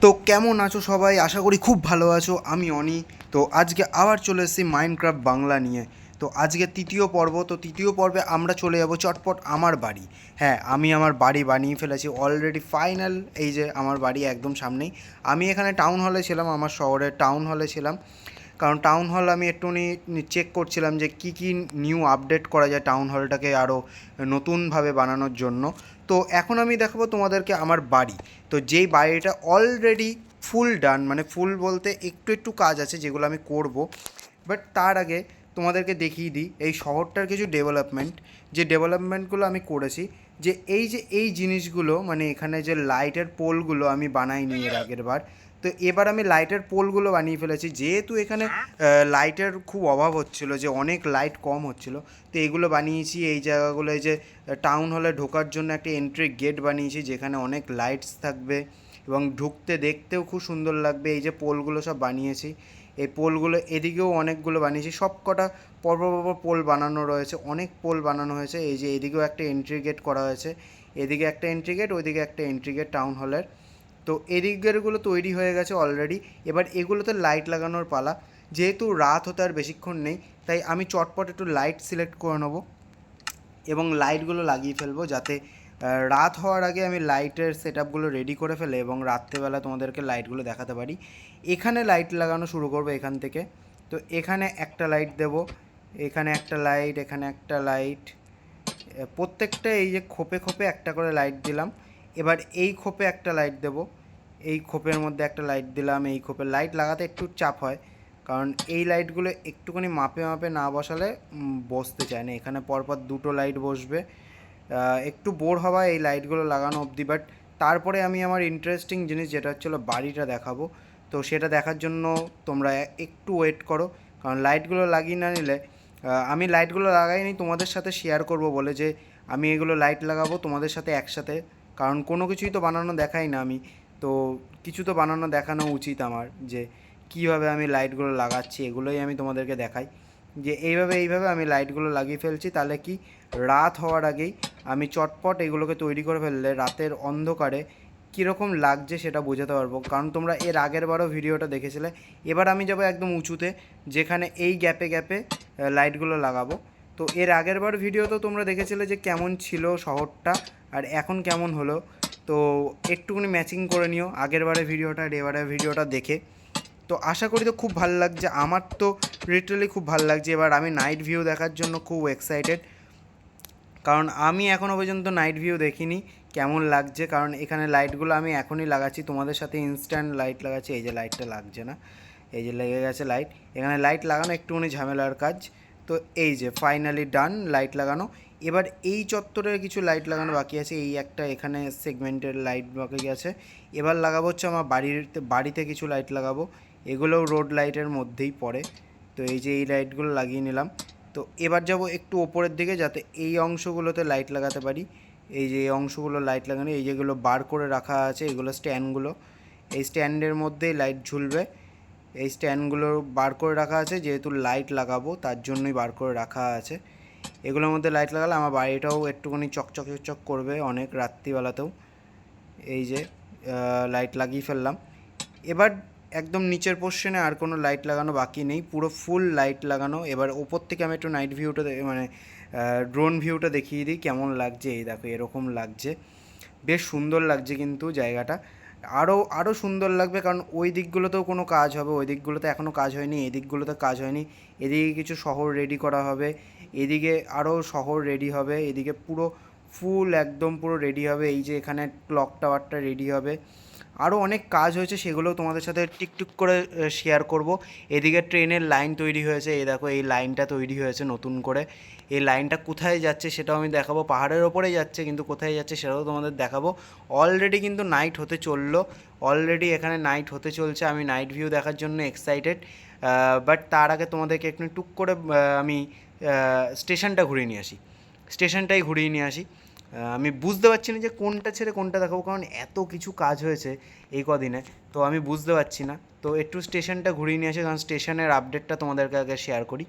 তো কেমন আছো সবাই? আশা করি খুব ভালো আছো। আমি অনি। তো আজকে আবার চলে এসেছি মাইনক্রাফট বাংলা নিয়ে। তো আজকে তৃতীয় পর্ব। তো তৃতীয় পর্বে আমরা চলে যাব চটপট আমার বাড়ি। হ্যাঁ, আমি আমার বাড়ি বানিয়ে ফেলেছি অলরেডি ফাইনাল। এই যে আমার বাড়ি একদম সামনেই। আমি এখানে টাউন হলে ছিলাম, আমার শহরের টাউন হলে ছিলাম। কারণ টাউন হল আমি একটুখানি চেক করছিলাম যে কী কী নিউ আপডেট করা যায় টাউন হলটাকে আরও নতুনভাবে বানানোর জন্য। তো এখন আমি দেখাবো তোমাদেরকে আমার বাড়ি। তো যেই বাড়িটা অলরেডি ফুল ডান, মানে ফুল বলতে একটু একটু কাজ আছে যেগুলো আমি করব। বাট তার আগে তোমাদেরকে দেখিয়ে দিই এই শহরটার কিছু ডেভেলপমেন্ট, যে ডেভেলপমেন্টগুলো আমি করেছি। যে এই জিনিসগুলো, মানে এখানে যে লাইটের পোলগুলো আমি বানাইনি এর আগের বার। তো এবার আমি লাইটের পোলগুলো বানিয়ে ফেলেছি, যেহেতু এখানে লাইটের খুব অভাব হচ্ছিল, যে অনেক লাইট কম হচ্ছিল। তো এইগুলো বানিয়েছি এই জায়গাগুলোয়, যে টাউন হলে ঢোকার জন্য একটা এন্ট্রি গেট বানিয়েছি যেখানে অনেক লাইটস থাকবে এবং ঢুকতে দেখতেও খুব সুন্দর লাগবে। এই যে পোলগুলো সব বানিয়েছি, এই পোলগুলো এদিকেও অনেকগুলো বানিয়েছি, সব কটা পরপর পরপর পোল বানানো রয়েছে, অনেক পোল বানানো হয়েছে। এই যে এদিকেও একটা এন্ট্রি গেট করা হয়েছে, এদিকে একটা এন্ট্রি গেট, ওইদিকে একটা এন্ট্রি গেট টাউন হলের। তো এদিকগুলো তৈরি হয়ে গেছে অলরেডি। এবার এগুলোতে লাইট লাগানোর পালা। যেহেতু রাত হতে আর বেশিক্ষণ নেই, তাই আমি চটপট একটু লাইট সিলেক্ট করে নেবো এবং লাইটগুলো লাগিয়ে ফেলবো, যাতে রাত হওয়ার আগে আমি লাইটের সেট আপগুলো রেডি করে ফেলে এবং রাত্রেবেলা তোমাদেরকে লাইটগুলো দেখাতে পারি। এখানে লাইট লাগানো শুরু করবো এখান থেকে। তো এখানে একটা লাইট দেব, এখানে একটা লাইট, এখানে একটা লাইট, প্রত্যেকটা এই যে খোপে খোপে একটা করে লাইট দিলাম। এবার এই খোপে একটা লাইট দেব, এই খোপের মধ্যে একটা লাইট দিলাম। এই খোপের লাইট লাগাতে একটু চাপ হয়, কারণ এই লাইটগুলো একটুখানি মাপে মাপে না বসালে বসতে চায় না। এখানে পরপর দুটো লাইট বসবে, একটু বোর হওয়া এই লাইটগুলো লাগানো অবধি। বাট তারপরে আমি আমার ইন্টারেস্টিং জিনিস যেটা হচ্ছিলো বাড়িটা দেখাবো। তো সেটা দেখার জন্য তোমরা একটু ওয়েট করো, কারণ লাইটগুলো লাগিয়ে না নিলে, আমি লাইটগুলো লাগাইনি তোমাদের সাথে শেয়ার করব বলে, যে আমি এগুলো লাইট লাগাবো তোমাদের সাথে একসাথে। কারণ কোনো কিছুই তো বানানো দেখাই না আমি, তো কিছু তো বানানো দেখানো উচিত আমার, যে কীভাবে আমি লাইটগুলো লাগাচ্ছি এগুলোই আমি তোমাদেরকে দেখাই। যে এইভাবে আমি লাইটগুলো লাগিয়ে ফেলছি, তাহলে কি রাত হওয়ার আগেই আমি চটপট এগুলোকে তৈরি করে ফেললে রাতের অন্ধকারে কীরকম লাগছে সেটা বোঝাতে পারবো। কারণ তোমরা এর আগের বারও ভিডিওটা দেখেছিলে। এবার আমি যাবো একদম উঁচুতে, যেখানে এই গ্যাপে গ্যাপে লাইটগুলো লাগাবো। তো এর আগের বার ভিডিও তো তোমরা দেখেছিলে যে কেমন ছিল শহরটা আর এখন কেমন হলো। তো একটুখানি ম্যাচিং করে নিও আগের বারের ভিডিওটা আর এবারের ভিডিওটা দেখে। তো আশা করি তো খুব ভালো লাগছে, আমার তো লিটারালি খুব ভালো লাগছে। এবার আমি নাইট ভিউ দেখার জন্য খুব এক্সাইটেড, কারণ আমি এখনও পর্যন্ত নাইট ভিউ দেখিনি কেমন লাগছে। কারণ এখানে লাইটগুলো আমি এখনই লাগাচ্ছি, তোমাদের সাথে ইনস্ট্যান্ট লাইট লাগাচ্ছি। এই যে লাইটটা লাগছে না, এই যে লেগে গেছে লাইট। এখানে লাইট লাগানো একটুখানি ঝামেলার কাজ। তো এই যে ফাইনালি ডান লাইট লাগানো। এবার এই চত্বরের কিছু লাইট লাগানো বাকি আছে, এই একটা এখানে সেগমেন্টের লাইট বাকি আছে। এবার লাগাবো হচ্ছে আমার বাড়িতে কিছু লাইট লাগাবো, এগুলোও রোড লাইটের মধ্যেই পড়ে। তো এই যে এই লাইটগুলো লাগিয়ে নিলাম। তো এবার যাব একটু ওপরের দিকে, যাতে এই অংশগুলোতে লাইট লাগাতে পারি। এই যে এই অংশগুলো লাইট লাগানো, এই যেগুলো বার করে রাখা আছে এগুলো স্ট্যান্ডগুলো, এই স্ট্যান্ডের মধ্যেই লাইট ঝুলবে। এই স্ট্যান্ডগুলো বার করে রাখা আছে, যেহেতু লাইট লাগাবো তার জন্যই বার করে রাখা আছে। এগুলোর মধ্যে লাইট লাগালে আমার বাড়িটাও একটুখানি চকচক চকচক করবে অনেক রাত্রিবেলাতেও। এই যে লাইট লাগিয়ে ফেললাম। এবার একদম নিচের পোর্শনে আর কোনো লাইট লাগানো বাকি নেই, পুরো ফুল লাইট লাগানো। এবার ওপর থেকে আমি একটু নাইট ভিউটা মানে ড্রোন ভিউটা দেখিয়ে দিই কেমন লাগছে। এই দেখো এরকম লাগছে, বেশ সুন্দর লাগছে কিন্তু জায়গাটা। আরও সুন্দর লাগবে, কারণ ওই দিকগুলোতেও কোনো কাজ হবে, ওই দিকগুলোতে এখনও কাজ হয়নি, এই দিকগুলোতে কাজ হয়নি। এদিকে কিছু শহর রেডি করা হবে, এদিকে আরও শহর রেডি হবে, এদিকে পুরো ফুল একদম পুরো রেডি হবে। এই যে এখানে ক্লক টাওয়ারটা রেডি হবে, আরও অনেক কাজ হয়েছে, সেগুলোও তোমাদের সাথে টিকটুক করে শেয়ার করব। এদিকে ট্রেনের লাইন তৈরি হয়েছে, এই দেখো এই লাইনটা তৈরি হয়েছে নতুন করে। এই লাইনটা কোথায় যাচ্ছে সেটাও আমি দেখাবো, পাহাড়ের ওপরে যাচ্ছে, কিন্তু কোথায় যাচ্ছে সেটাও তোমাদের দেখাবো। অলরেডি কিন্তু নাইট হতে চললো, অলরেডি এখানে নাইট হতে চলছে। আমি নাইট ভিউ দেখার জন্য এক্সাইটেড। বাট তার আগে তোমাদেরকে একটু টুক করে আমি স্টেশনটা ঘুরিয়ে নিয়ে আসি, স্টেশনটাই ঘুরিয়ে নিয়ে আসি। আমি বুঝতে পারছি না যে কোনটা ছেড়ে কোনটা দেখাবো, কারণ এত কিছু কাজ হয়েছে এই কদিনে, তো আমি বুঝতে পারছি না। তো একটু স্টেশনটা ঘুরিয়ে নিয়ে আসি, কারণ স্টেশনের আপডেটটা তোমাদেরকে আগে শেয়ার করি।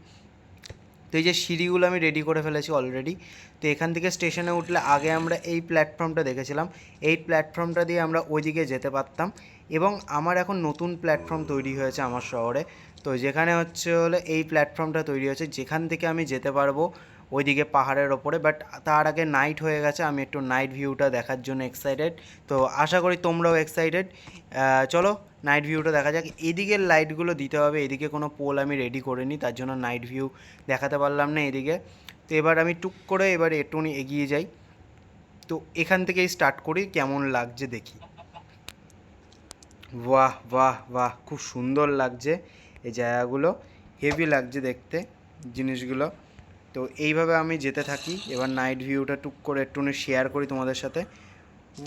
তো এই যে সিঁড়িগুলো আমি রেডি করে ফেলেছি অলরেডি। তো এখান থেকে স্টেশনে উঠলে আগে আমরা এই প্ল্যাটফর্মটা দেখেছিলাম, এই প্ল্যাটফর্মটা দিয়ে আমরা ওইদিকে যেতে পারতাম। এবং আমার এখন নতুন প্ল্যাটফর্ম তৈরি হয়েছে আমার শহরে, তো যেখানে হচ্ছে হলো এই প্ল্যাটফর্মটা তৈরি হয়েছে, যেখান থেকে আমি যেতে পারবো ওইদিকে পাহাড়ের ওপরে। বাট তার আগে নাইট হয়ে গেছে, আমি একটু নাইট ভিউটা দেখার জন্য এক্সাইটেড। তো আশা করি তোমরাও এক্সাইটেড। চলো নাইট ভিউটা দেখা যাক। এদিকের লাইটগুলো দিতে হবে, এদিকে কোনো পোল আমি রেডি করিনি, তার জন্য নাইট ভিউ দেখাতে পারলাম না এদিকে। তো এবার আমি টুক করে এবার একটুখানি এগিয়ে যাই। তো এখান থেকেই স্টার্ট করি, কেমন লাগছে দেখি। বাহ বাহ বাহ, খুব সুন্দর লাগছে এই জায়গাগুলো, হেভি লাগছে দেখতে জিনিসগুলো। তো এইভাবে আমি যেতে থাকি। এবার নাইট ভিউটা টুক করে একটুখানি শেয়ার করি তোমাদের সাথে।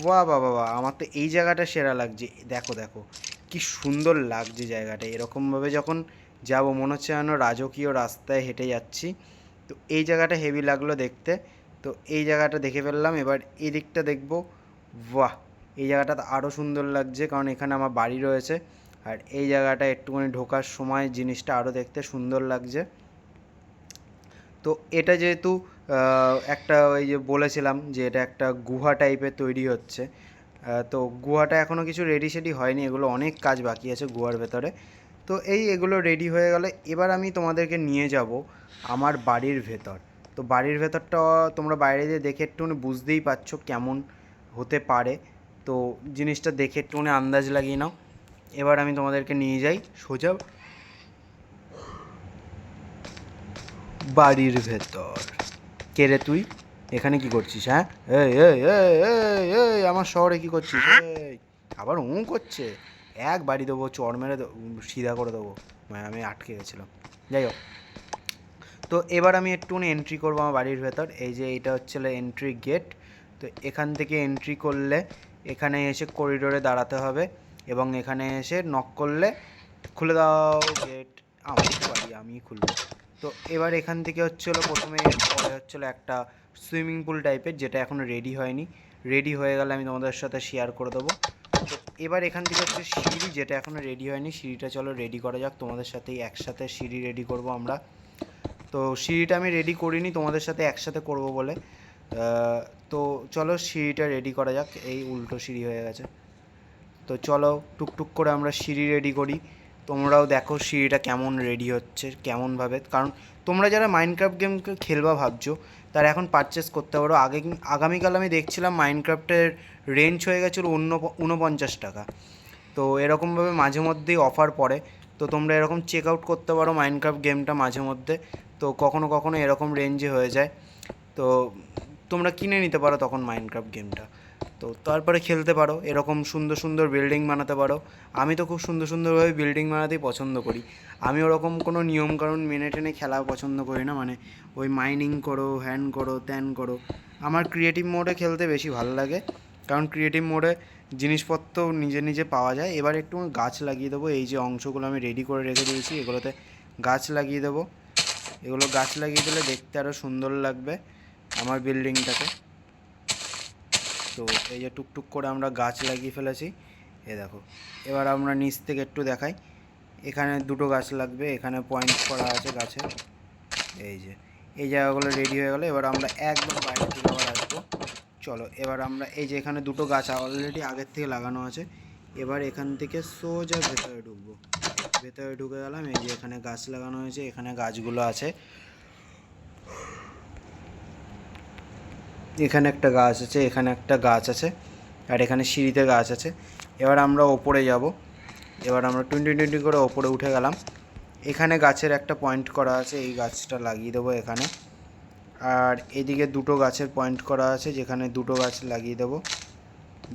বাহ বাহ বাহ, আমার তো এই জায়গাটা সেরা লাগছে। দেখো দেখো কি সুন্দর লাগছে জায়গাটা। এরকমভাবে যখন যাব মনে হচ্ছে যেন রাজকীয় রাস্তায় হেঁটে যাচ্ছি। তো এই জায়গাটা হেভি লাগলো দেখতে। তো এই জায়গাটা দেখে ফেললাম, এবার এই দিকটা দেখবো। বাহ, এই জায়গাটা আরও সুন্দর লাগছে, কারণ এখানে আমার বাড়ি রয়েছে। আর এই জায়গাটা একটুখানি ঢোকার সময় জিনিসটা আরও দেখতে সুন্দর লাগছে। তো এটা যেহেতু একটা ওই যে বলেছিলাম যে এটা একটা গুহা টাইপের তৈরি হচ্ছে, তো গুহাটা এখনও কিছু রেডি সেডি হয়নি, এগুলো অনেক কাজ বাকি আছে গুহার ভেতরে। তো এগুলো রেডি হয়ে গেলে এবার আমি তোমাদেরকে নিয়ে যাব আমার বাড়ির ভেতর। তো বাড়ির ভেতরটা তোমরা বাইরে দিয়ে দেখে একটুখানি বুঝতেই পারছো কেমন হতে পারে। তো জিনিসটা দেখে একটুখানি আন্দাজ লাগিয়ে নাও। এবার আমি তোমাদেরকে নিয়ে যাই সোজা বাড়ির ভেতর। কে রে তুই, এখানে কি করছিস? হ্যাঁ, এই এই এই এই এই আমার শহরে কি করছিস? এই আবার করছে, এক বাড়ি দেবো, চড় মেরে সিধা করে দেবো। মানে আমি আটকে গেছিলাম। যাই হোক, তো এবার আমি একটুখানি এন্ট্রি করবো আমার বাড়ির ভেতর। এই যে এটা হচ্ছে এন্ট্রি গেট। তো এখান থেকে এন্ট্রি করলে এখানে এসে করিডোরে দাঁড়াতে হবে, এবং এখানে এসে নক করলে খুলে দাও গেট। আমার বাড়ি, আমি খুলবো। তো এবার এখান থেকে হচ্ছিলো প্রথমে, পরে হচ্ছিলো একটা সুইমিং পুল টাইপের, যেটা এখনও রেডি হয়নি। রেডি হয়ে গেলে আমি তোমাদের সাথে শেয়ার করে দেবো। তো এবার এখান থেকে হচ্ছে সিঁড়ি, যেটা এখনও রেডি হয়নি। সিঁড়িটা চলো রেডি করা যাক, তোমাদের সাথেই একসাথে সিঁড়ি রেডি করব আমরা। তো সিঁড়িটা আমি রেডি করিনি, তোমাদের সাথে একসাথে করব বলে। তো চলো সিঁড়িটা রেডি করা যাক। এই উল্টো সিঁড়ি হয়ে গেছে। তো চলো টুকটুক করে আমরা সিঁড়ি রেডি করি। তোমরাও দেখো সিঁড়িটা কেমন রেডি হচ্ছে, কেমনভাবে। কারণ তোমরা যারা মাইনক্রাফট গেম খেলবা ভাবছো, তারা এখন পারচেস করতে পারো। আগামীকাল আমি দেখছিলাম মাইনক্রাফটের রেঞ্জ হয়ে গেছিলো 49 টাকা। তো এরকমভাবে মাঝে মধ্যেই অফার পড়ে। তো তোমরা এরকম চেক আউট করতে পারো মাইনক্রাফট গেমটা মাঝে মধ্যে। তো কখনো কখনো এরকম রেঞ্জে হয়ে যায়। তো তোমরা কিনে নিতে পারো তখন মাইনক্রাফট গেমটা। তো তারপরে খেলতে পারো, এরকম সুন্দর সুন্দর বিল্ডিং বানাতে পারো। আমি তো খুব সুন্দর সুন্দরভাবে বিল্ডিং বানাতেই পছন্দ করি। আমি ওরকম কোনো নিয়মকানুন মেনে টেনে খেলা পছন্দ করি না, মানে ওই মাইনিং করো, হ্যান করো, ত্যান করো। আমার ক্রিয়েটিভ মোডে খেলতে বেশি ভালো লাগে, কারণ ক্রিয়েটিভ মোডে জিনিসপত্র নিজে নিজে পাওয়া যায়। এবার একটু গাছ লাগিয়ে দেবো। এই যে অংশগুলো আমি রেডি করে রেখে দিয়েছি, এগুলোতে গাছ লাগিয়ে দেবো। এগুলো গাছ লাগিয়ে দিলে দেখতে আরও সুন্দর লাগবে আমার বিল্ডিংটাকে। তো এই যে টুকটুক করে আমরা গাছ লাগিয়ে ফেলেছি, এ দেখো। এবার আমরা নিচ থেকে একটু দেখাই, এখানে দুটো গাছ লাগবে, এখানে পয়েন্ট করা আছে গাছের। এই যে এই জায়গাগুলো রেডি হয়ে গেলো। এবার আমরা একদম বাইরে থেকে আবার আসবো। চলো এবার আমরা এই যে এখানে দুটো গাছ অলরেডি আগের থেকে লাগানো আছে, এবার এখান থেকে সোজা ভেতরে ঢুকবো। ভেতরে ঢুকে গেলাম। এই যে এখানে গাছ লাগানো হয়েছে, এখানে গাছগুলো আছে। এখানে একটা গাছ আছে, এখানে একটা গাছ আছে, আর এখানে সিঁড়িতে গাছ আছে। এবার আমরা ওপরে যাব। এবার আমরা 20 করে ওপরে উঠে গেলাম। এখানে গাছের একটা পয়েন্ট করা আছে, এই গাছটা লাগিয়ে দেবো এখানে। আর এদিকে দুটো গাছের পয়েন্ট করা আছে, যেখানে দুটো গাছ লাগিয়ে দেবো।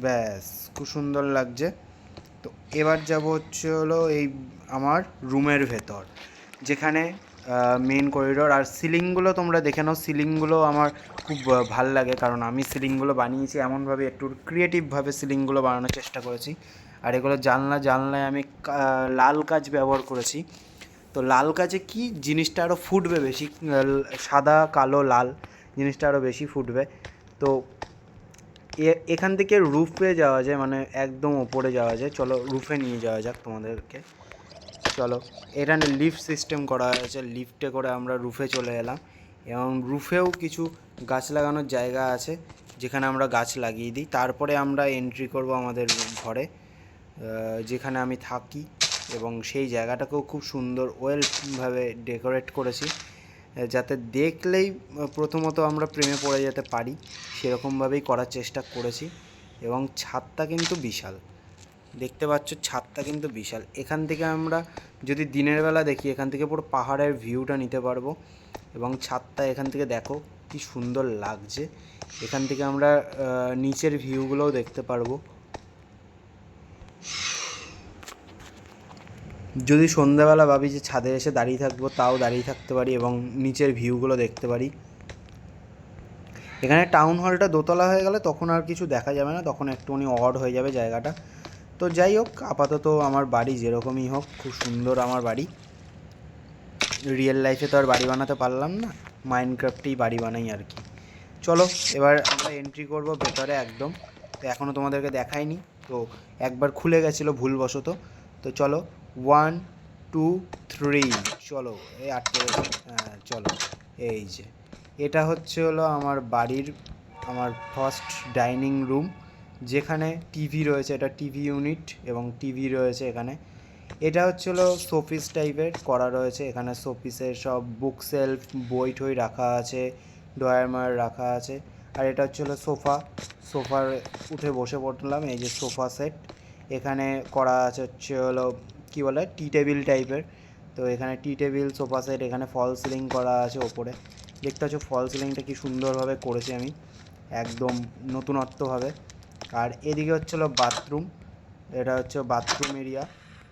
ব্যাস, খুব সুন্দর লাগছে। তো এবার যাব হচ্ছে হলো এই আমার রুমের ভেতর, যেখানে মেন করিডোর। আর সিলিংগুলো তোমরা দেখে নাও, সিলিংগুলো আমার খুব ভাল লাগে, কারণ আমি সিলিংগুলো বানিয়েছি এমনভাবে, একটু ক্রিয়েটিভভাবে সিলিংগুলো বানানোর চেষ্টা করেছি। আর এগুলো জানলায় আমি লাল কাচ ব্যবহার করেছি। তো লাল কাচে কি জিনিসটা আরও ফুটবে বেশি, সাদা কালো লাল জিনিসটা আরও বেশি ফুটবে। তো এখান থেকে রুফে যাওয়া যায়, মানে একদম ওপরে যাওয়া যায়। চলো রুফে নিয়ে যাওয়া যাক তোমাদেরকে। চলো, এখানে লিফট সিস্টেম করা হয়েছে, লিফটে করে আমরা রুফে চলে এলাম। এবং রুফেও কিছু গাছ লাগানোর জায়গা আছে, যেখানে আমরা গাছ লাগিয়ে দিই। তারপরে আমরা এন্ট্রি করব আমাদের ঘরে। যেখানে আমি থাকি, এবং সেই জায়গাটাকেও খুব সুন্দর ওয়েলভাবে ডেকোরেট করেছি, যাতে দেখলেই প্রথমত আমরা প্রেমে পড়ে যেতে পারি, সেরকমভাবেই করার চেষ্টা করেছি। এবং ছাদটা কিন্তু বিশাল, দেখতে পাচ্ছ ছাদটা কিন্তু বিশাল। এখান থেকে আমরা যদি দিনের বেলা দেখি, এখান থেকে পুরো পাহাড়ের ভিউটা নিতে পারবো। এবং ছাদটা এখান থেকে দেখো কি সুন্দর লাগছে, এখান থেকে আমরা নিচের ভিউগুলোও দেখতে পারবো। যদি সন্ধ্যাবেলা ভাবি যে ছাদে এসে দাঁড়িয়ে থাকবো, তাও দাঁড়িয়ে থাকতে পারি এবং নিচের ভিউগুলো দেখতে পারি। এখানে টাউন হলটা দোতলা হয়ে গেলে তখন আর কিছু দেখা যাবে না, তখন একটুখানি অড হয়ে যাবে জায়গাটা। তো যাই হোক, আপাতত আমার বাড়ি যেরকমই হোক, খুব সুন্দর আমার বাড়ি। রিয়েল লাইফে তো আর বাড়ি বানাতে পারলাম না, মাইনক্রাফটেই বাড়ি বানাই আর কি। চলো এবার আমরা এন্ট্রি করব ভেতরে একদম। তো এখনও তোমাদেরকে দেখাইনি, তো একবার খুলে গেছিলো ভুলবশত। তো চলো 1 2 3, চলো এই আটকে হ্যাঁ চলো। এই যে এটা হলো আমার বাড়ির আমার ফার্স্ট ডাইনিং রুম, যেখানে টিভি রয়েছে, এটা টিভি ইউনিট এবং টিভি রয়েছে এখানে। এটা হলো শোপিস টাইপের করা রয়েছে, এখানে শোপিসের সব বুক সেলফ, বই টই রাখা আছে, ড্রয়ার ময়ার রাখা আছে। আর এটা হলো সোফা, সোফার উঠে বসে পড়লাম, এই যে সোফা সেট এখানে করা আছে কী বলে টি টেবিল টাইপের। তো এখানে টি টেবিল, সোফা সেট, এখানে ফল সিলিং করা আছে ওপরে, দেখতে পাচ্ছ ফল সিলিংটা কি সুন্দরভাবে করেছি আমি, একদম নতুনত্বভাবে। আর এদিকে বাথরুম, এটা বাথরুম এরিয়া।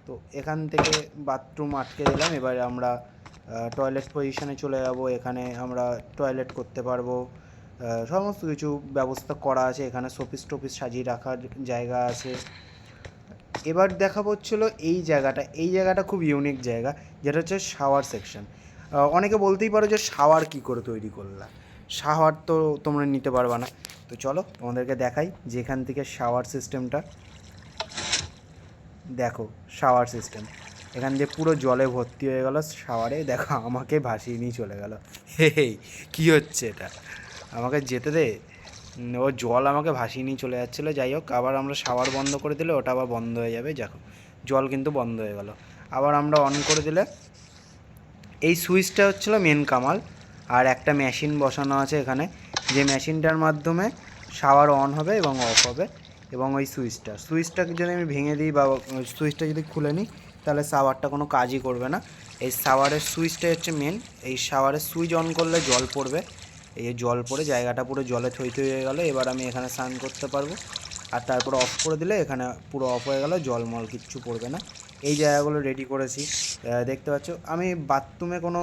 তো এখান থেকে বাথরুম আটকে দিলাম, এবারে আমরা টয়লেট পজিশনে চলে যাব। এখানে আমরা টয়লেট করতে পারবো, সমস্ত কিছু ব্যবস্থা করা আছে। এখানে শোপিস টোপিস সাজিয়ে রাখার জায়গা আছে। এবার দেখাবো এই জায়গাটা, এই জায়গাটা খুব ইউনিক জায়গা, যেটা হচ্ছে শাওয়ার সেকশন। অনেকে বলতেই পারো যে শাওয়ার কী করে তৈরি করলা, শাওয়ার তো তোমরা নিতে পারবা না। তো চলো তোমাদেরকে দেখাই যে এখান থেকে শাওয়ার সিস্টেমটা দেখো। শাওয়ার সিস্টেম এখান দিয়ে পুরো জলে ভর্তি হয়ে গেল শাওয়ারে, দেখো আমাকে ভাসিয়ে নিয়ে চলে গেল। হে কী হচ্ছে এটা, আমাকে যেতে দে। ও জল আমাকে ভাসিয়ে নিয়ে চলে যাচ্ছিলো। যাই হোক, আবার আমরা শাওয়ার বন্ধ করে দিলে ওটা আবার বন্ধ হয়ে যাবে। দেখো জল কিন্তু বন্ধ হয়ে গেল। আবার আমরা অন করে দিলে এই সুইচটা মেন কামাল। আর একটা মেশিন বসানো আছে এখানে, যে মেশিনটার মাধ্যমে শাওয়ার অন হবে এবং অফ হবে। এবং ওই সুইচটাকে যদি আমি ভেঙে দিই বা সুইচটা যদি খুলে নিই, তাহলে শাওয়ারটা কোনো কাজই করবে না। এই শাওয়ারের সুইচটাই মেন। এই শাওয়ারের সুইচ অন করলে জল পড়বে, এই জল পড়ে জায়গাটা পুরো জলে থই থই হয়ে গেলো। এবার আমি এখানে স্নান করতে পারবো। আর তারপর অফ করে দিলে এখানে পুরো অফ হয়ে গেল, জলমল কিচ্ছু পড়বে না। এই জায়গাগুলো রেডি করেছি, দেখতে পাচ্ছ। আমি বাথরুমে কোনো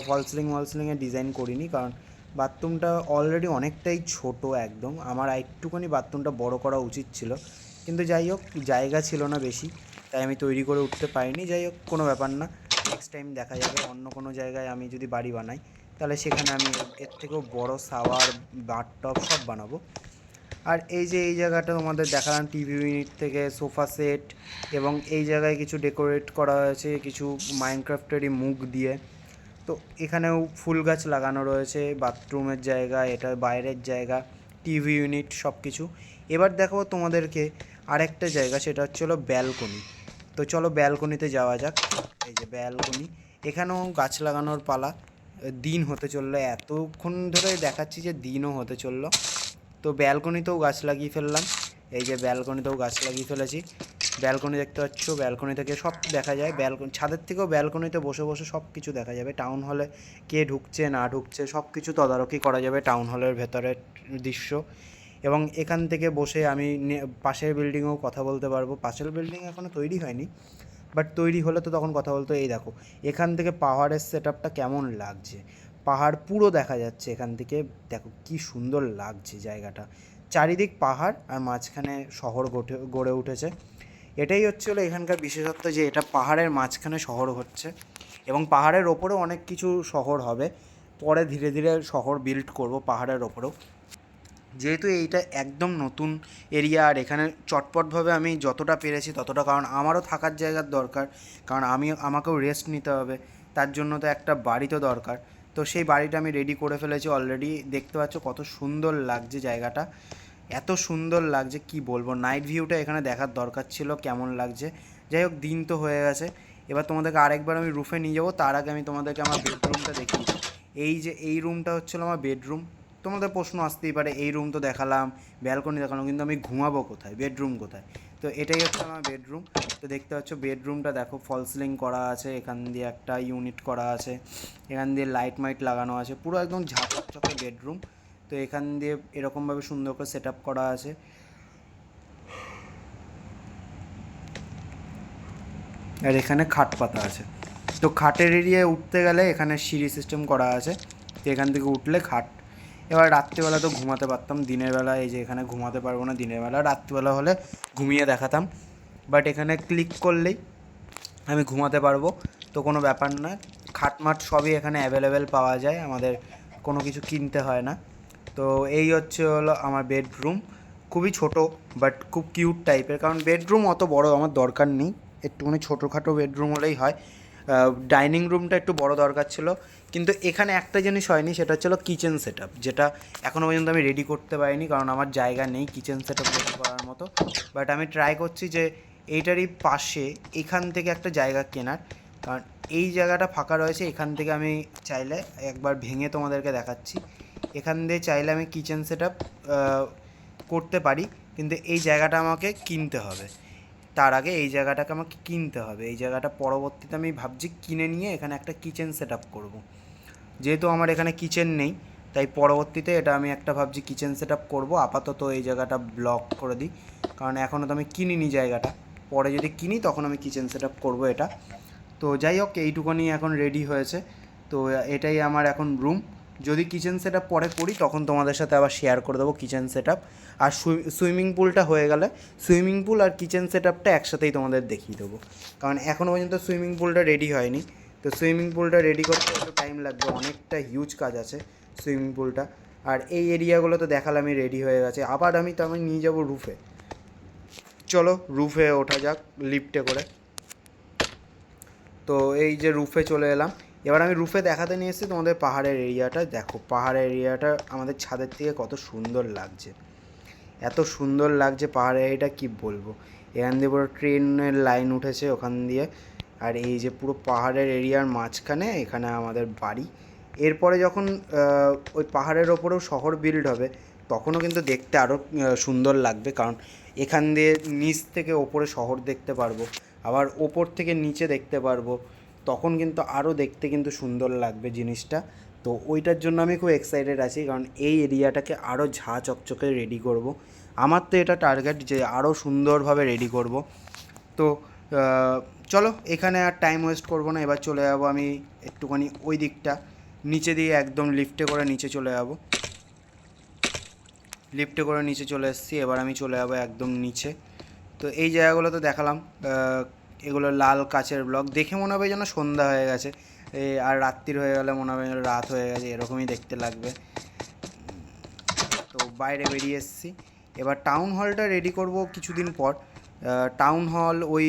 ফল সিলিংয়ের ডিজাইন করিনি, কারণ বাথরুমটা অলরেডি অনেকটাই ছোট একদম। আমার একটুখানি বাথরুমটা বড় করা উচিত ছিল, কিন্তু যাই হোক জায়গা ছিল না বেশি, তাই আমি তৈরি করে উঠতে পারিনি। যাই হোক, কোনো ব্যাপার না, নেক্সট টাইম দেখা যাবে। অন্য কোনো জায়গায় আমি যদি বাড়ি বানাই, তাহলে সেখানে আমি এর থেকেও বড় শাওয়ার, বাথটব সব বানাবো। আর এই যে এই জায়গাটা তোমাদের দেখালাম, টিভি ইউনিট থেকে সোফা সেট, এবং এই জায়গায় কিছু ডেকোরেট করা হয়েছে কিছু মাইনক্রাফটেরই মুখ দিয়ে। তো এখানেও ফুল গাছ লাগানো রয়েছে, বাথরুমের জায়গা, এটা বাইরের জায়গা, টিভি ইউনিট সব কিছু। এবার দেখাবো তোমাদেরকে আরেকটা জায়গা, সেটা ব্যালকনি। তো চলো ব্যালকনিতে যাওয়া যাক। এই যে ব্যালকনি, এখানেও গাছ লাগানোর পালা। দিন হতে চললো, এতক্ষণ ধরে দেখাচ্ছি যে দিনও হতে চললো। তো ব্যালকনিতেও গাছ লাগিয়ে ফেললাম, এই যে ব্যালকনিতেও গাছ লাগিয়ে ফেলেছি। ব্যালকনি দেখতে পাচ্ছ, ব্যালকনি থেকে সব দেখা যায়। ছাদের থেকেও ব্যালকনিতে বসে বসে সব কিছু দেখা যাবে। টাউন হলে কে ঢুকছে না ঢুকছে সব কিছু তদারকি করা যাবে, টাউন হলের ভেতরের দৃশ্য। এবং এখান থেকে বসে আমি পাশের বিল্ডিংয়েও কথা বলতে পারবো। পাশের বিল্ডিং এখনও তৈরি হয়নি, বাট তৈরি হলে তো তখন কথা বলতো। এই দেখো এখান থেকে পাহাড়ের সেট আপটা কেমন লাগছে, পাহাড় পুরো দেখা যাচ্ছে এখান থেকে। দেখো কি সুন্দর লাগছে জায়গাটা, চারিদিক পাহাড় আর মাঝখানে শহর গড়ে উঠেছে। এটাই এখানকার বিশেষত্ব, যে এটা পাহাড়ের মাঝখানে শহর হচ্ছে, এবং পাহাড়ের ওপরেও অনেক কিছু শহর হবে পরে। ধীরে ধীরে শহর বিল্ড করব পাহাড়ের ওপরেও, যেহেতু এইটা একদম নতুন এরিয়া। আর এখানে চটপটভাবে আমি যতটা পেরেছি ততটা, কারণ আমারও থাকার জায়গার দরকার, কারণ আমাকেও রেস্ট নিতে হবে, তার জন্য তো একটা বাড়ি তো দরকার। তো সেই বাড়িটা আমি রেডি করে ফেলেছি অলরেডি, দেখতে পাচ্ছ কত সুন্দর লাগছে জায়গাটা। এত সুন্দর লাগছে কি বলবো, নাইট ভিউটা এখানে দেখার দরকার ছিল কেমন লাগছে। যাই হোক, দিন তো হয়ে গেছে, এবার তোমাদেরকে আরেকবার আমি রুফে নিয়ে যাবো। তার আগে আমি তোমাদেরকে আমার বেডরুমটা দেখিয়ে দিই। এই যে এই রুমটা হচ্ছিলো আমার বেডরুম। তোমাদের প্রশ্ন আসতেই পারে, এই রুম তো দেখালাম, ব্যালকনি দেখালাম, কিন্তু আমি ঘুমাবো কোথায়, বেডরুম কোথায়? তো এটাই হচ্ছে আমার বেডরুম। তো দেখতে পাচ্ছ বেডরুমটা দেখো, ফল সিলিং করা আছে, এখান দিয়ে একটা ইউনিট করা আছে, এখান দিয়ে লাইট মাইট লাগানো আছে, পুরো একদম ঝাঁচকচকে বেডরুম। তো এখান দিয়ে এরকমভাবে সুন্দর করে সেট আপ করা আছে। আর এখানে খাট পাতা আছে। তো খাটের এরিয়ায় উঠতে গেলে এখানে সিঁড়ি সিস্টেম করা আছে, তো এখান থেকে উঠলে খাট। এবার রাত্রিবেলা তো ঘুমাতে পারতাম, দিনের বেলা এই যে এখানে ঘুমাতে পারবো না দিনের বেলা, রাত্রিবেলা হলে ঘুমিয়ে দেখাতাম। বাট এখানে ক্লিক করলেই আমি ঘুমাতে পারবো, তো কোনো ব্যাপার না। খাটমাট সবই এখানে অ্যাভেলেবেল পাওয়া যায়, আমাদের কোনো কিছু কিনতে হয় না। তো এই হলো আমার বেডরুম। খুবই ছোট বাট খুব কিউট টাইপের, কারণ বেডরুম অত বড় আমার দরকার নেই, একটুখানি ছোটোখাটো বেডরুম হলেই হয়। ডাইনিং রুমটা একটু বড় দরকার ছিল, কিন্তু এখানে একটা জিনিস হয়নি, সেটা হচ্ছিল কিচেন সেট আপ, যেটা এখনও পর্যন্ত আমি রেডি করতে পারিনি, কারণ আমার জায়গা নেই কিচেন সেট আপ রেডি করার মতো। বাট আমি ট্রাই করছি যে এইটারই পাশে এখান থেকে একটা জায়গা কেনার, কারণ এই জায়গাটা ফাঁকা রয়েছে, এখান থেকে আমি চাইলে একবার ভেঙে তোমাদেরকে দেখাচ্ছি। এখান দিয়ে চাইলে আমি কিচেন সেট আপ করতে পারি, কিন্তু এই জায়গাটা আমাকে কিনতে হবে। তার আগে এই জায়গাটাকে আমাকে কিনতে হবে, এই জায়গাটা পরবর্তীতে আমি ভাবছি কিনে নিয়ে এখানে একটা কিচেন সেট আপ করবো। যেহেতু আমার এখানে কিচেন নেই, তাই পরবর্তীতে এটা আমি একটা ভাবছি কিচেন সেট আপ করবো। আপাতত এই জায়গাটা ব্লক করে দিই, কারণ এখনও তো আমি কিনিনি জায়গাটা, পরে যদি কিনি তখন আমি কিচেন সেট আপ করবো এটা। তো যাই হোক, এইটুকুনি এখন রেডি হয়েছে। তো এটাই আমার এখন রুম। যদি কিচেন সেট আপ পরে করি তখন তোমাদের সাথে আবার শেয়ার করে দেবো কিচেন সেট আপ। আর সুইমিং পুলটা হয়ে গেলে সুইমিং পুল আর কিচেন সেট আপটা একসাথেই তোমাদের দেখিয়ে দেবো, কারণ এখনও পর্যন্ত সুইমিং পুলটা রেডি হয়নি। তো সুইমিং পুলটা রেডি করতে একটু টাইম লাগবে, অনেকটা হিউজ কাজ আছে সুইমিং পুলটা। আর এই এরিয়াগুলো তো দেখালামই রেডি হয়ে গেছে, আবার আমি নিয়ে যাব রুফে। চলো রুফে ওঠা যাক লিফটে করে। তো এই যে রুফে চলে এলাম, এবার আমি রুফে দেখাতে নিয়ে এসেছি তোমাদের পাহাড়ের এরিয়াটা। দেখো পাহাড়ের এরিয়াটা আমাদের ছাদের থেকে কত সুন্দর লাগছে, এত সুন্দর লাগছে পাহাড়ের এরিয়াটা কি বলবো। এখান দিয়ে পুরো ট্রেনের লাইন উঠেছে ওখান দিয়ে, আর এই যে পুরো পাহাড়ের এরিয়ার মাঝখানে এখানে আমাদের বাড়ি। এরপরে যখন ওই পাহাড়ের ওপরেও শহর বিল্ড হবে, তখনও কিন্তু দেখতে আরও সুন্দর লাগবে, কারণ এখান দিয়ে নিচ থেকে ওপরে শহর দেখতে পারবো, আবার ওপর থেকে নিচে দেখতে পারবো, তখন কিন্তু আরও দেখতে কিন্তু সুন্দর লাগবে জিনিসটা। তো ওইটার জন্য আমি খুব এক্সাইটেড আছি, কারণ এই এরিয়াটাকে আরও ঝাঁ চকচকে রেডি করব। আমার তো এটা টার্গেট যে আরও সুন্দরভাবে রেডি করব। তো চলো এখানে আর টাইম ওয়েস্ট করবো না, এবার চলে যাবো আমি একটুখানি ওই দিকটা, নিচে দিয়ে একদম লিফটে করে নিচে চলে যাবো। লিফটে করে নিচে চলে এসেছি, এবার আমি চলে যাবো একদম নিচে। তো এই জায়গাগুলো তো দেখালাম, এগুলো লাল কাচের ব্লক, দেখে মনে হবে যেন সন্ধ্যা হয়ে গেছে, আর রাত্রির হয়ে গেলে মনে হবে যেন রাত হয়ে গেছে, এরকমই দেখতে লাগবে। তো বাইরে বেরিয়ে এসেছি, এবার টাউন হলটা রেডি করব কিছুদিন পর। টাউন হল, ওই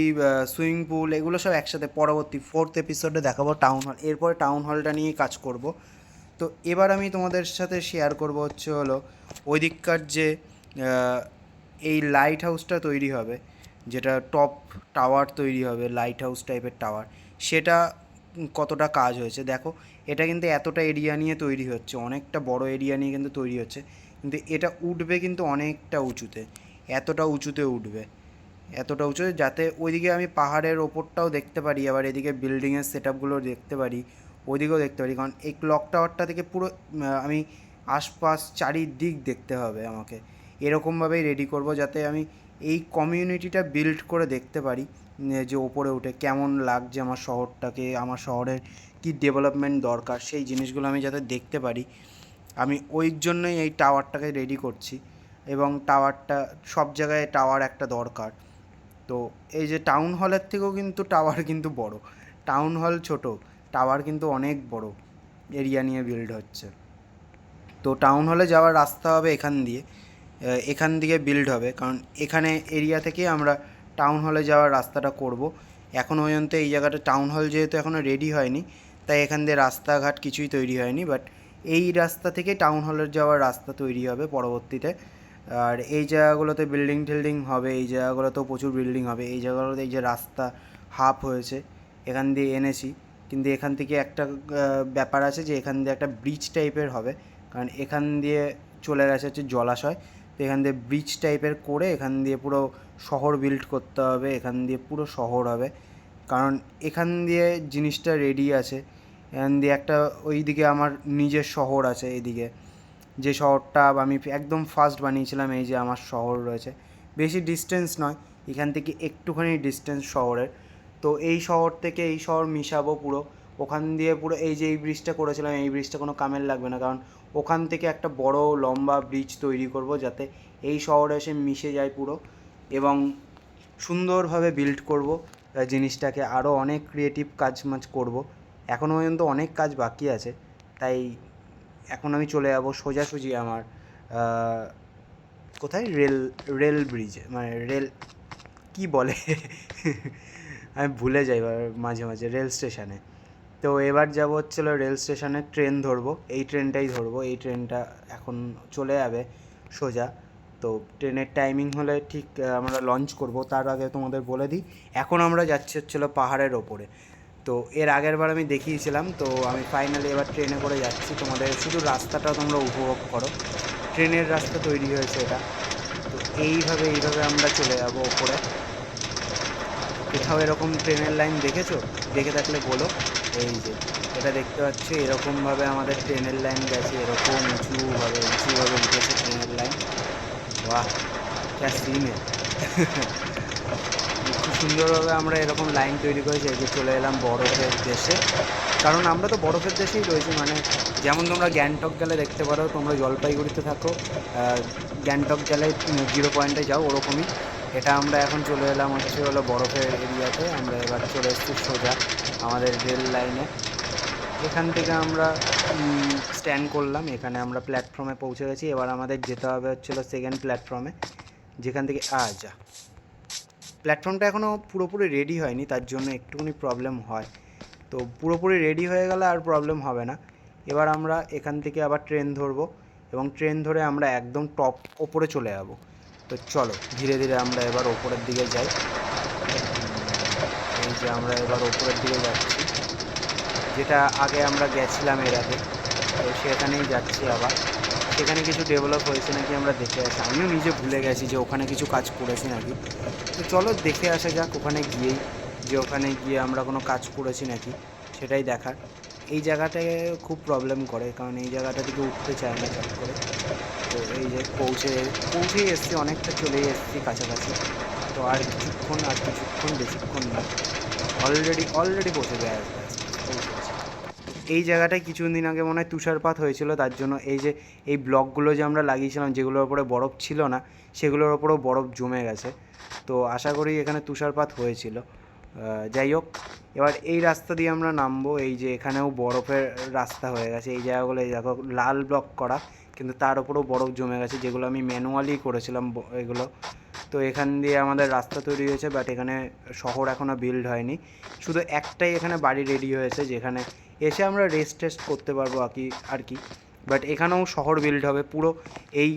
সুইমিং পুল, এগুলো সব একসাথে পরবর্তী 4th এপিসোডে দেখাবো টাউন হল, এরপরে টাউন হলটা নিয়েই কাজ করব। তো এবার আমি তোমাদের সাথে শেয়ার করব হলো ওই দিককার যে এই লাইট হাউসটা তৈরি হবে, যেটা টপ টাওয়ার তৈরি হবে, লাইট হাউস টাইপের টাওয়ার, সেটা কতটা কাজ হয়েছে দেখো। এটা কিন্তু এতটা এরিয়া নিয়ে তৈরি হচ্ছে, অনেকটা বড় এরিয়া নিয়ে কিন্তু তৈরি হচ্ছে, কিন্তু এটা উঠবে কিন্তু অনেকটা উঁচুতে, এতটা উঁচুতে উঠবে, এতটা উঁচু যাতে ওইদিকে আমি পাহাড়ের ওপরটাও দেখতে পারি, আবার এদিকে বিল্ডিংয়ের সেট আপগুলো দেখতে পারি, ওইদিকেও দেখতে পারি, কারণ এই ক্লক টাওয়ারটা থেকে পুরো আমি আশপাশ চারিদিক দেখতে হবে আমাকে। এরকমভাবেই রেডি করব যাতে আমি এই কমিউনিটিটা বিল্ড করে দেখতে পারি, যে ওপরে উঠে কেমন লাগছে আমার শহরটাকে, আমার শহরের কী ডেভেলপমেন্ট দরকার, সেই জিনিসগুলো আমি যাতে দেখতে পারি। আমি ওই জন্যই এই টাওয়ারটাকে রেডি করছি, এবং টাওয়ারটা সব জায়গায় টাওয়ার একটা দরকার। তো এই যে টাউন হলের থেকেও কিন্তু টাওয়ার কিন্তু বড়, টাউন হল ছোট, টাওয়ার কিন্তু অনেক বড় এরিয়া নিয়ে বিল্ড হচ্ছে। তো টাউন হলে যাওয়ার রাস্তা হবে এখান দিয়ে, এখান থেকে বিল্ড হবে, কারণ এখানে এরিয়া থেকে আমরা টাউন হলে যাওয়ার রাস্তাটা করব। এখনও পর্যন্ত এই জায়গাটা টাউন হল যেহেতু এখনও রেডি হয়নি, তাই এখান দিয়ে রাস্তাঘাট কিছুই তৈরি হয়নি, বাট এই রাস্তা থেকে টাউন হলের যাওয়ার রাস্তা তৈরি হবে পরবর্তীতে। আর এই জায়গাগুলোতে বিল্ডিং টিল্ডিং হবে, এই জায়গাগুলোতেও প্রচুর বিল্ডিং হবে। এই জায়গাগুলোতে এই যে রাস্তা হাফ হয়েছে এখান দিয়ে এনেছি, কিন্তু এখান থেকে একটা ব্যাপার আছে যে এখান দিয়ে একটা ব্রিজ টাইপের হবে, কারণ এখান দিয়ে চলে গেছে হচ্ছে জলাশয়। তো এখান দিয়ে ব্রিজ টাইপের করে এখান দিয়ে পুরো শহর বিল্ড করতে হবে, এখান দিয়ে পুরো শহর হবে। কারণ এখান দিয়ে জিনিসটা রেডি আছে, এখান দিয়ে একটা ওইদিকে আমার নিজের শহর আছে, এইদিকে যে শহরটা আমি একদম ফার্স্ট বানিয়েছিলাম, এই যে আমার শহর রয়েছে। বেশি ডিস্টেন্স নয়, এখান থেকে একটুখানি ডিস্টেন্স শহরের। তো এই শহর থেকে এই শহর মিশাবো পুরো, ওখান দিয়ে পুরো এই যে এই ব্রিজটা করেছিলাম, এই ব্রিজটা কোনো কামের লাগবে না, কারণ ওখান থেকে একটা বড় লম্বা ব্রিজ তৈরি করব যাতে এই শহরে এসে মিশে যায় পুরো, এবং সুন্দরভাবে বিল্ড করব জিনিসটাকে। আরও অনেক ক্রিয়েটিভ কাজ মাজ করবো, এখনও পর্যন্ত অনেক কাজ বাকি আছে। তাই এখন আমি চলে যাবো সোজাসুজি আমার কোথায়, রেল ব্রিজে, মানে রেল কি বলে আমি ভুলে যাই মাঝে মাঝে, রেল স্টেশনে। তো এবার যাবো হচ্ছিলো রেল স্টেশনে, ট্রেন ধরবো, এই ট্রেনটাই ধরবো, এই ট্রেনটা এখন চলে যাবে সোজা। তো ট্রেনের টাইমিং হলে ঠিক আমরা লঞ্চ করব, তার আগে তোমাদের বলে দিই এখন আমরা যাচ্ছি হচ্ছিলো পাহাড়ের ওপরে। তো এর আগের বার আমি দেখিয়েছিলাম, তো আমি ফাইনালি এবার ট্রেনে করে যাচ্ছি, তোমাদের শুধু রাস্তাটা তোমরা উপভোগ করো, ট্রেনের রাস্তা তৈরি হয়েছে এটা। তো এইভাবে আমরা চলে যাবো ওপরে। কোথাও এরকম ট্রেনের লাইন দেখেছো? দেখে থাকলে বলো। এই যে এটা দেখতে পাচ্ছি, এরকমভাবে আমাদের ট্রেনের লাইন গেছে, এরকম উঁচুভাবে উঠেছে ট্রেনের লাইন। বাহ, ক্যা সিন है খুব সুন্দরভাবে আমরা এরকম লাইন তৈরি করেছি। এই যে চলে এলাম বরফের দেশে, কারণ আমরা তো বরফের দেশেই রয়েছি, মানে যেমন তোমরা গ্যাংটক গেলে দেখতে পারো, তোমরা জলপাইগুড়িতে থাকো, গ্যাংটক গেলে 0 পয়েন্টে যাও, ওরকমই এটা আমরা এখন চলে এলাম হলো বরফের এরিয়াতে। আমরা এবার চলে এসেছি সোজা আমাদের রেল লাইনে। এখান থেকে আমরা স্ট্যান্ড করলাম, এখানে আমরা প্ল্যাটফর্মে পৌঁছে গেছি। এবার আমাদের যেতে হবে হচ্ছিলো সেকেন্ড প্ল্যাটফর্মে, যেখান থেকে প্ল্যাটফর্মটা এখনও পুরোপুরি রেডি হয়নি, তার জন্য একটুখানি প্রবলেম হয়। তো পুরোপুরি রেডি হয়ে গেলে আর প্রবলেম হবে না। এবার আমরা এখান থেকে আবার ট্রেন ধরবো, এবং ট্রেন ধরে আমরা একদম টপ ওপরে চলে যাব। তো চলো ধীরে ধীরে আমরা এবার ওপরের দিকে যাই। এই যে আমরা এবার ওপরের দিকে যাচ্ছি, যেটা আগে আমরা গেছিলাম এর আগে, তো সেখানেই যাচ্ছি আবার। সেখানে কিছু ডেভেলপ হয়েছে নাকি আমরা দেখে আসি, আমিও নিজে ভুলে গেছি যে ওখানে কিছু কাজ করেছি নাকি। তো চলো দেখে আসা যাক ওখানে গিয়েই, যে ওখানে গিয়ে আমরা কোনো কাজ করেছি নাকি সেটাই দেখার। এই জায়গাটায় খুব প্রবলেম করে, কারণ এই জায়গাটা থেকে উঠতে চায় না চট করে। তো এই যে পৌঁছেই এসছি, অনেকটা চলেই এসছি কাছাকাছি। তো আর কিছুক্ষণ বেশিক্ষণ না, অলরেডি পৌঁছে যায়, পৌঁছে গেছি। এই জায়গাটায় কিছুদিন আগে মনে হয় তুষারপাত হয়েছিল, তার জন্য এই যে এই ব্লকগুলো যে আমরা লাগিয়েছিলাম, যেগুলোর ওপরে বরফ ছিল না সেগুলোর ওপরেও বরফ জমে গেছে। তো আশা করি এখানে তুষারপাত হয়েছিল। যাই হোক, এবার এই রাস্তা দিয়ে আমরা নামবো। এই যে এখানেও বরফের রাস্তা হয়ে গেছে, এই জায়গাগুলো এই দেখো লাল ব্লক করা, কিন্তু তার ওপরেও বরফ জমে গেছে, যেগুলো আমি ম্যানুয়ালি করেছিলাম এগুলো। তো এখান দিয়ে আমাদের রাস্তা তৈরি হয়েছে, বাট এখানে শহর এখনও বিল্ড হয়নি, শুধু একটাই এখানে বাড়ি রেডি হয়েছে, যেখানে এসে আমরা টেস্ট করতে পারবো আর কি। বাট এখানেও শহর বিল্ড হবে পুরো, এই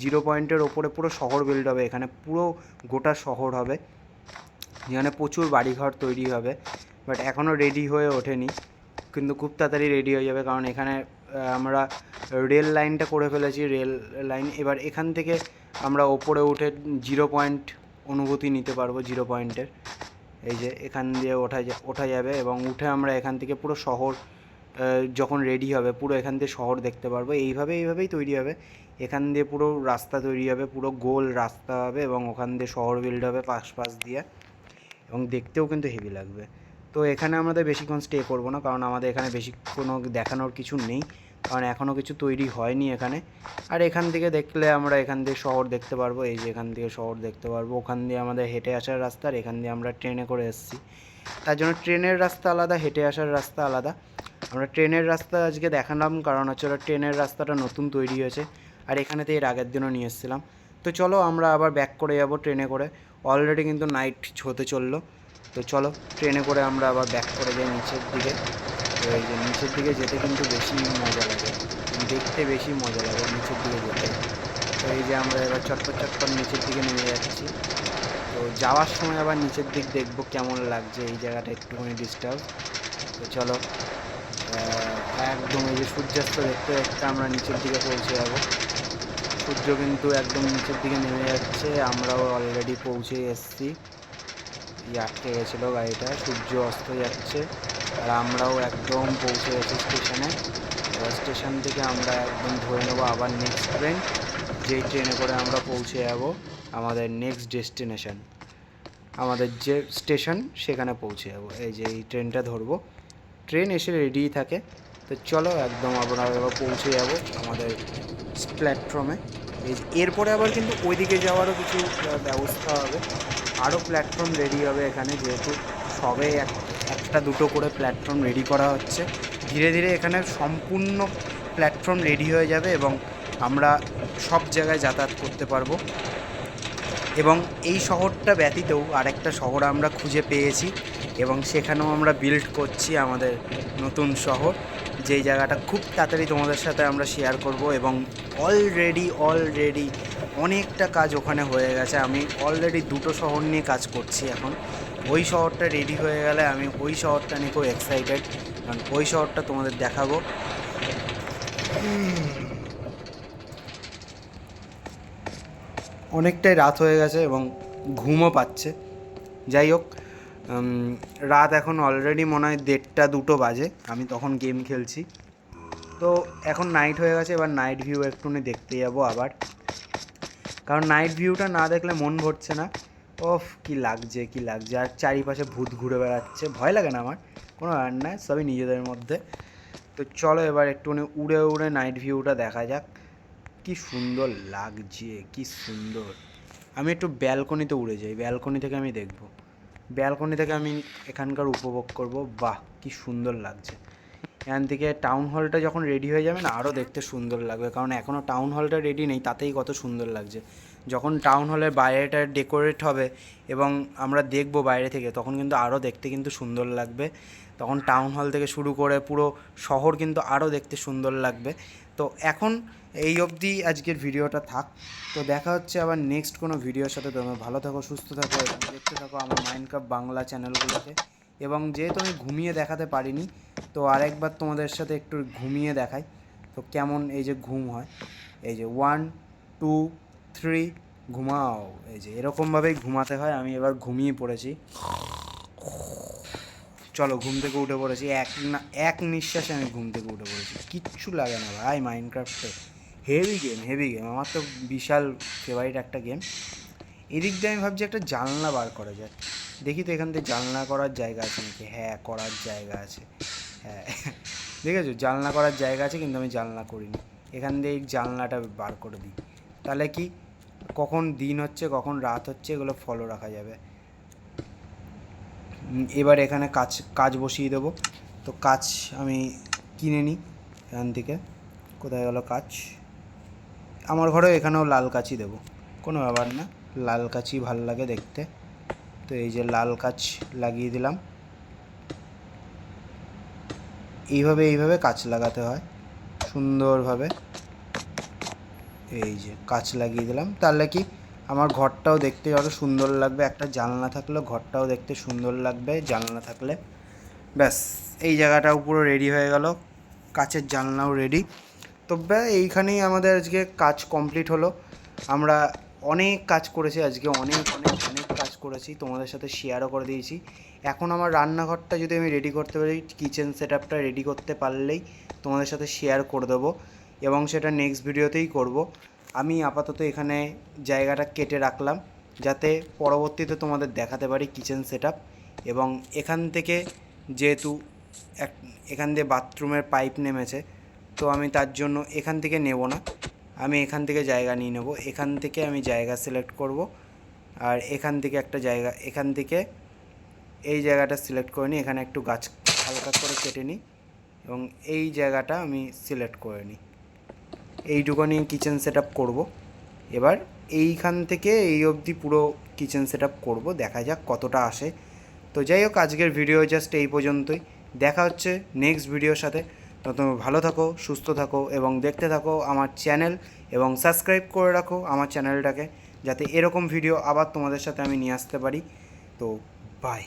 0 পয়েন্টের ওপরে পুরো শহর বিল্ড হবে, এখানে পুরো গোটা শহর হবে, যেখানে প্রচুর বাড়িঘর তৈরি হবে। বাট এখনও রেডি হয়ে ওঠেনি, কিন্তু খুব তাড়াতাড়ি রেডি হয়ে যাবে, কারণ এখানে আমরা রেল লাইনটা করে ফেলেছি, রেল লাইন। এবার এখান থেকে আমরা ওপরে উঠে 0 পয়েন্ট অনুভূতি নিতে পারবো, 0 পয়েন্টের। এই যে এখান দিয়ে ওঠা যাবে, এবং উঠে আমরা এখান থেকে পুরো শহর যখন রেডি হবে পুরো এখান দিয়ে শহর দেখতে পারবো। এইভাবেই তৈরি হবে, এখান দিয়ে পুরো রাস্তা তৈরি হবে, পুরো গোল রাস্তা হবে, এবং ওখান দিয়ে শহর বিল্ড হবে পাশ দিয়ে, এবং দেখতেও কিন্তু হেভি লাগবে। তো এখানে আমাদের বেশিক্ষণ স্টে করবো না, কারণ আমাদের এখানে বেশি কোনো দেখানোর কিছু নেই, কারণ এখনও কিছু তৈরি হয়নি এখানে। আর এখান থেকে দেখলে আমরা এখান দিয়ে শহর দেখতে পারবো, এই যে এখান থেকে শহর দেখতে পারবো। ওখান দিয়ে আমাদের হেঁটে আসার রাস্তা, আর এখান দিয়ে আমরা ট্রেনে করে এসেছি, তার জন্য ট্রেনের রাস্তা আলাদা, হেঁটে আসার রাস্তা আলাদা। আমরা ট্রেনের রাস্তা আজকে দেখালাম, কারণ হচ্ছে ট্রেনের রাস্তাটা নতুন তৈরি হয়েছে, আর এখানেতে এর আগের দিনও নিয়ে এসেছিলাম। তো চলো আমরা আবার ব্যাক করে যাবো ট্রেনে করে, অলরেডি কিন্তু নাইট হতে চললো। তো চলো ট্রেনে করে আমরা আবার ব্যাক করে যাই নিচের দিকে। তো এই যে নিচের দিকে যেতে কিন্তু বেশি মজা লাগে, দেখতে বেশি মজা লাগে নিচের দিকে যেতে। তো এই যে আমরা এবার চটপট চটপট নিচের দিকে নেমে যাচ্ছি। তো যাওয়ার সময় আবার নিচের দিক দেখবো কেমন লাগছে, এই জায়গাটা একটুখানি ডিস্টার্ব। তো চলো একদম এই যে সূর্যাস্ত দেখতে দেখতে আমরা নিচের দিকে পৌঁছে যাবো। সূর্য কিন্তু একদম নিচের দিকে নেমে যাচ্ছে, আমরাও অলরেডি পৌঁছে এসেছি। আটকে গেছিলো গাড়িটা, সূর্য অস্ত যাচ্ছে আর আমরাও একদম পৌঁছে গেছি স্টেশনে। এবার স্টেশন থেকে আমরা একদম ধরে নেবো আবার নেক্সট ট্রেন, যেই ট্রেনে করে আমরা পৌঁছে যাব আমাদের নেক্সট ডেস্টিনেশন, আমাদের যে স্টেশন সেখানে পৌঁছে যাবো। এই যে এই ট্রেনটা ধরবো, ট্রেন এসে রেডিই থাকে। তো চলো একদম আমরা এবার পৌঁছে যাব আমাদের প্ল্যাটফর্মে। এরপরে আবার কিন্তু ওইদিকে যাওয়ারও কিছু ব্যবস্থা হবে, আরও প্ল্যাটফর্ম রেডি হবে এখানে, যেহেতু সবে একটা দুটো করে প্ল্যাটফর্ম রেডি করা হচ্ছে। ধীরে ধীরে এখানে সম্পূর্ণ প্ল্যাটফর্ম রেডি হয়ে যাবে এবং আমরা সব জায়গায় যাতায়াত করতে পারবো। এবং এই শহরটা ব্যতীতও আরেকটা শহর আমরা খুঁজে পেয়েছি এবং সেখানেও আমরা বিল্ড করছি আমাদের নতুন শহর, যেই জায়গাটা খুব তাড়াতাড়ি তোমাদের সাথে আমরা শেয়ার করব। এবং অলরেডি অনেকটা কাজ ওখানে হয়ে গেছে। আমি অলরেডি দুটো শহর নিয়ে কাজ করছি এখন। ওই শহরটা রেডি হয়ে গেলে আমি ওই শহরটা নিয়ে খুব এক্সাইটেড, কারণ ওই শহরটা তোমাদের দেখাবো। অনেকটাই রাত হয়ে গেছে এবং ঘুমও পাচ্ছে। যাই হোক, রাত এখন অলরেডি মনে হয় 1:30-2 বাজে, আমি তখন গেম খেলছি। তো এখন নাইট হয়ে গেছে, এবার নাইট ভিউ একটুখানি দেখতে যাবো আবার, কারণ নাইট ভিউটা না দেখলে মন ভরছে না। ওফ কী লাগছে, আর চারিপাশে ভূত ঘুরে বেড়াচ্ছে। ভয় লাগে না আমার, কোনো ব্যাপার না, সবই নিজেদের মধ্যে। তো চলো এবার একটুখানি উড়ে উড়ে নাইট ভিউটা দেখা যাক। কি সুন্দর লাগছে, কি সুন্দর। আমি একটু ব্যালকনিতে উড়ে যাই, ব্যালকনি থেকে আমি দেখব, ব্যালকনি থেকে আমি এখানকার উপভোগ করব। বাহ কি সুন্দর লাগছে। এখান থেকে টাউন হলটা যখন রেডি হয়ে যাবে না, আরও দেখতে সুন্দর লাগবে, কারণ এখনও টাউন হলটা রেডি নেই, তাতেই কত সুন্দর লাগছে। যখন টাউন হলের বাইরেটা ডেকোরেট হবে এবং আমরা দেখব বাইরে থেকে, তখন কিন্তু আরও দেখতে কিন্তু সুন্দর লাগবে। তখন টাউন হল থেকে শুরু করে পুরো শহর কিন্তু আরও দেখতে সুন্দর লাগবে। তো এখন এই অবধি আজকের ভিডিওটা থাক। তো দেখা হচ্ছে আবার নেক্সট কোনো ভিডিওর সাথে। তোমরা ভালো থাকো, সুস্থ থাকো এবং দেখতে থাকো আমার মাইনক্রাফট বাংলা চ্যানেলগুলোতে। এবং যেহেতু আমি ঘুমিয়ে দেখাতে পারিনি, তো আরেকবার তোমাদের সাথে একটু ঘুমিয়ে দেখাই তো কেমন এই যে ঘুম হয়। এই যে 1 2 3 ঘুমাও, এই যে এরকমভাবেই ঘুমাতে হয়। আমি এবার ঘুমিয়ে পড়েছি, চলো ঘুম থেকে উঠে পড়েছি, এক নিঃশ্বাসে আমি ঘুম থেকে উঠে পড়েছি। কিচ্ছু লাগে না ভাই, মাইনক্রাফটে হেভি গেম, আমার তো বিশাল ফেভারিট একটা গেম। এদিক দিয়ে আমি ভাবছি একটা জানলা বার করা যায়, দেখি তো এখান থেকে জানলা করার জায়গা আছে নাকি। হ্যাঁ করার জায়গা আছে, হ্যাঁ দেখেছো জানলা করার জায়গা আছে, কিন্তু আমি জানলা করিনি। এখান দিয়ে এই জানলাটা বার করে দিই, তাহলে কি কখন দিন হচ্ছে কখন রাত হচ্ছে এগুলো ফলো রাখা যাবে। এবার এখানে কাজ বসিয়ে দেবো। তো কাজ আমি কিনে নিই এখান থেকে। কোথায় গেল কাজ? আমার ঘরেও এখানেও লাল কাচই দেবো, কোনো ব্যাপার না, লাল কাচই ভাল লাগে দেখতে। তো এই যে লাল কাচ লাগিয়ে দিলাম। এইভাবে কাচ লাগাতে হয় সুন্দরভাবে। এই যে কাচ লাগিয়ে দিলাম, তাহলে কি আমার ঘরটাও দেখতে আরও সুন্দর লাগবে। একটা জানলা থাকলে ঘরটাও দেখতে সুন্দর লাগবে জানলা থাকলে। ব্যাস এই জায়গাটাও পুরো রেডি হয়ে গেল, কাচের জানলাও রেডি। তো এইখানেই আমাদের আজকে কাজ কমপ্লিট হলো। আমরা অনেক কাজ করেছি আজকে, অনেক কাজ করেছি, তোমাদের সাথে শেয়ারও করে দিয়েছি। এখন আমার রান্নাঘরটা যদি আমি রেডি করতে পারি, কিচেন সেট আপটা রেডি করতে পারলেই তোমাদের সাথে শেয়ার করে দেবো এবং সেটা নেক্সট ভিডিওতেই করব। আমি আপাতত এখানে জায়গাটা কেটে রাখলাম যাতে পরবর্তীতে তোমাদের দেখাতে পারি কিচেন সেট আপ। এবং এখান থেকে যেহেতু এখান দিয়ে বাথরুমের পাইপ নেমেছে, তো আমি তার জন্য এখান থেকে নেব না, আমি এখান থেকে জায়গা নিয়ে নেব। এখান থেকে আমি জায়গা সিলেক্ট করব, আর এখান থেকে একটা জায়গা, এখান থেকে এই জায়গাটা সিলেক্ট করে নিই, এখানে একটু গাছ হালকা করে কেটে নিই এবং এই জায়গাটা আমি সিলেক্ট করে নিই। এইটুকুনি কিচেন সেট আপ করবো। এবার এইখান থেকে এই অবধি পুরো কিচেন সেট আপ করবো, দেখা যাক কতটা আসে। তো যাই হোক, আজকের ভিডিও জাস্ট এই পর্যন্তই। দেখা হচ্ছে নেক্সট ভিডিওর সাথে। তো তুমি ভালো থাকো, সুস্থ থাকো এবং দেখতে থাকো আমার চ্যানেল, এবং সাবস্ক্রাইব করে রাখো আমার চ্যানেলটাকে, যাতে এরকম ভিডিও আবার তোমাদের সাথে আমি নিয়ে আসতে পারি। তো বাই।